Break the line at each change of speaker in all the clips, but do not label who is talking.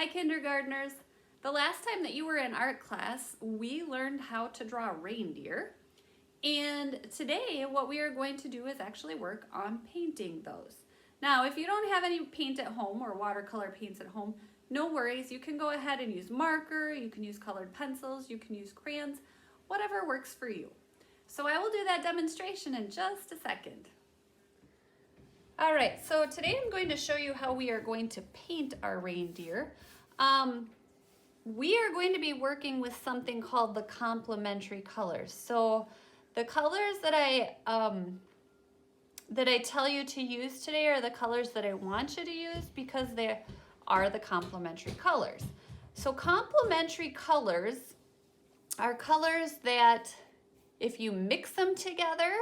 Hi kindergartners. The last time that you were in art class, we learned how to draw reindeer. And today what we are going to do is actually work on painting those. Now, if you don't have any paint at home or watercolor paints at home, no worries. You can go ahead and use marker, you can use colored pencils, you can use crayons, whatever works for you. So I will do that demonstration in just a second. All right, so today I'm going to show you how we are going to paint our reindeer. We are going to be working with something called the complementary colors. So the colors that I tell you to use today are the colors that I want you to use because they are the complementary colors. So complementary colors are colors that if you mix them together,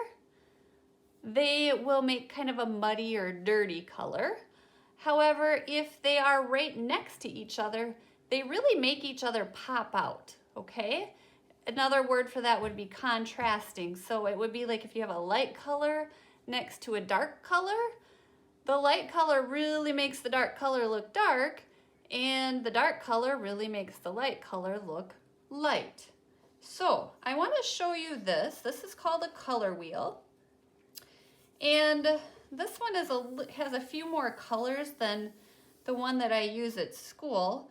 they will make kind of a muddy or dirty color. However, if they are right next to each other, they really make each other pop out, okay? Another word for that would be contrasting. So it would be like if you have a light color next to a dark color, the light color really makes the dark color look dark, and the dark color really makes the light color look light. So I want to show you this. This is called a color wheel. And this one has a few more colors than the one that I use at school.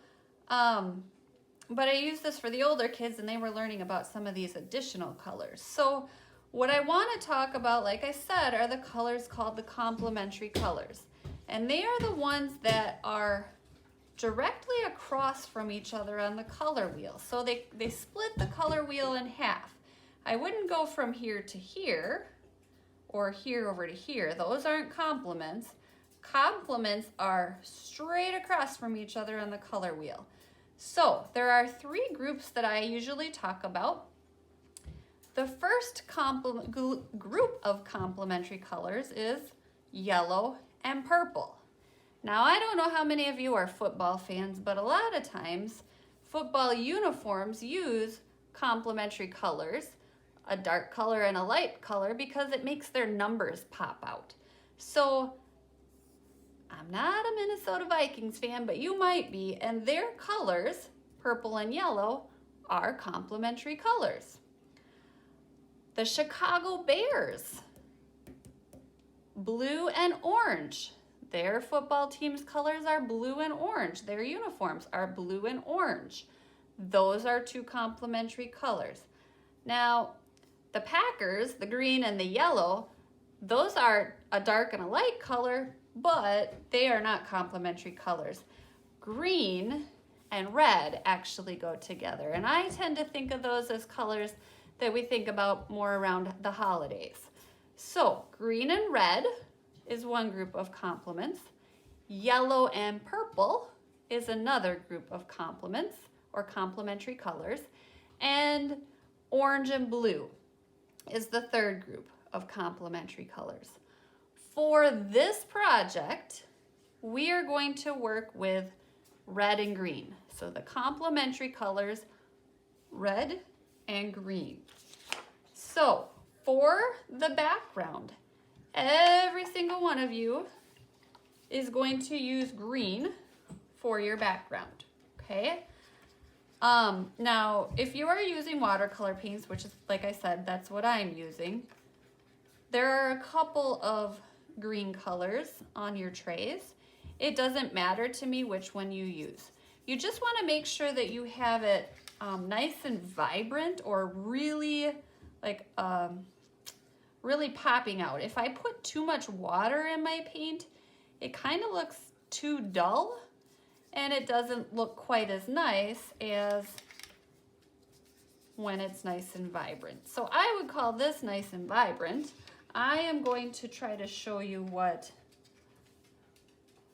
But I use this for the older kids and they were learning about some of these additional colors. So what I want to talk about, like I said, are the colors called the complementary colors. And they are the ones that are directly across from each other on the color wheel. So they split the color wheel in half. I wouldn't go from here to here or here over to here. Those aren't complements. Complements are straight across from each other on the color wheel. So there are three groups that I usually talk about. The first group of complementary colors is yellow and purple. Now, I don't know how many of you are football fans, but a lot of times football uniforms use complementary colors, a dark color and a light color, because it makes their numbers pop out. So I'm not a Minnesota Vikings fan, but you might be, and their colors, purple and yellow, are complementary colors. The Chicago Bears, blue and orange. Their football team's colors are blue and orange. Their uniforms are blue and orange. Those are two complementary colors. Now, the Packers, the green and the yellow, those are a dark and a light color, but they are not complementary colors. Green and red actually go together, and I tend to think of those as colors that we think about more around the holidays. So green and red is one group of complements. Yellow and purple is another group of complements or complementary colors. And orange and blue is the third group of complementary colors. For this project, we are going to work with red and green. So the complementary colors, red and green. So for the background, every single one of you is going to use green for your background, okay? Now, if you are using watercolor paints, which is, like I said, that's what I'm using, there are a couple of green colors on your trays. It doesn't matter to me which one you use. You just want to make sure that you have it nice and vibrant or really really popping out. If I put too much water in my paint, it kind of looks too dull and it doesn't look quite as nice as when it's nice and vibrant. So I would call this nice and vibrant. I am going to try to show you what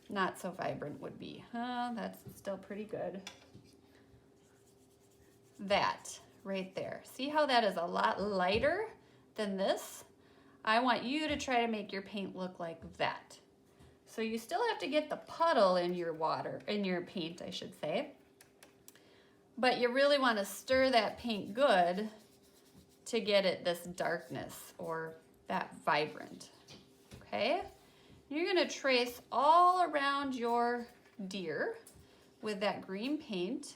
not so vibrant would be. That's still pretty good. That right there. See how that is a lot lighter than this? I want you to try to make your paint look like that. So you still have to get the puddle in your water, in your paint, I should say. But you really want to stir that paint good to get it this darkness or that vibrant, okay? You're gonna trace all around your deer with that green paint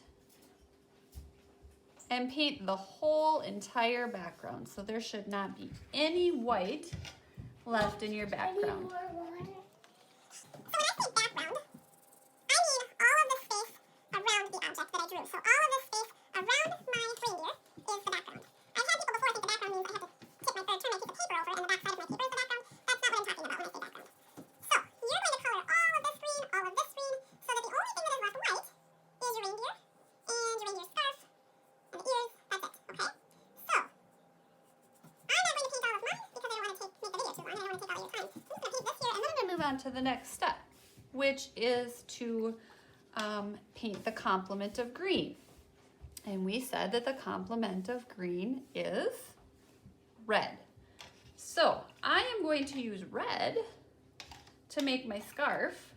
and paint the whole entire background. So there should not be any white left in your background. On to the next step, which is to paint the complement of green. And we said that the complement of green is red. So I am going to use red to make my scarf,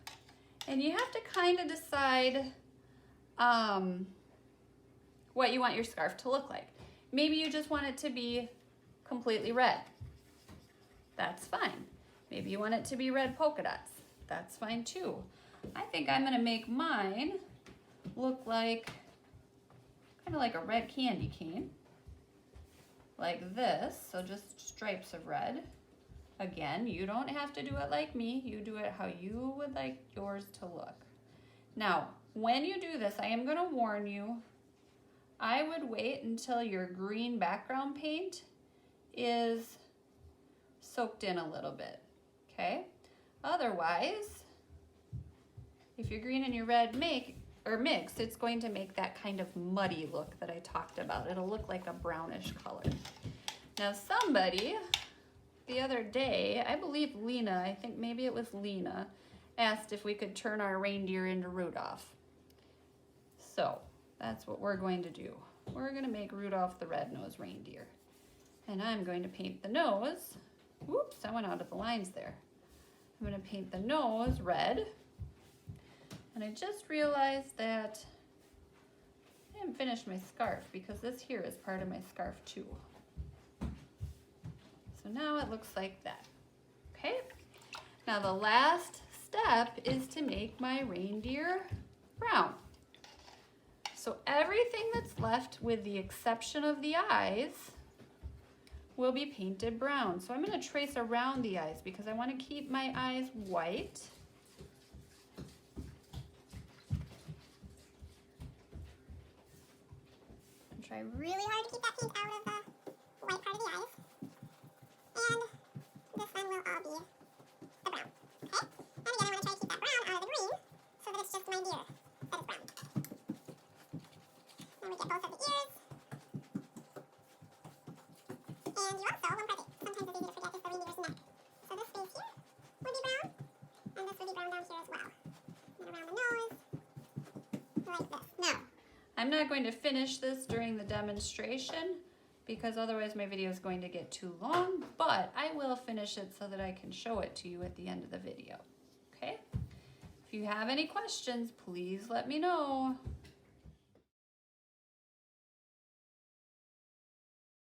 and you have to kind of decide what you want your scarf to look like. Maybe you just want it to be completely red. That's fine. Maybe you want it to be red polka dots. That's fine too. I think I'm gonna make mine look like, kind of like a red candy cane. Like this, so just stripes of red. Again, you don't have to do it like me. You do it how you would like yours to look. Now, when you do this, I am gonna warn you, I would wait until your green background paint is soaked in a little bit. Okay? Otherwise, if your green and your red mix, it's going to make that kind of muddy look that I talked about. It'll look like a brownish color. Now somebody, the other day, I believe Lena, I think maybe it was Lena, asked if we could turn our reindeer into Rudolph. So that's what we're going to do. We're going to make Rudolph the red-nosed reindeer. And I'm going to paint the nose. Whoops, I went out of the lines there. I'm going to paint the nose red. And I just realized that I didn't finish my scarf because this here is part of my scarf too. So now it looks like that. Okay? Now the last step is to make my reindeer brown. So everything that's left, with the exception of the eyes, will be painted brown. So I'm going to trace around the eyes because I want to keep my eyes white. And try really hard to keep that paint out of the white part of the eyes. And this one will all be the brown. Okay? And again, I want to try to keep that brown out of the green so that it's just my deer that is brown. Then we get both of the ears. And you also, one part that sometimes is easy to forget, is the reindeer's neck. So this face here would be brown, and this would be brown down here as well. And around the nose, like this. Now, I'm not going to finish this during the demonstration because otherwise my video is going to get too long, but I will finish it so that I can show it to you at the end of the video. Okay? If you have any questions, please let me know.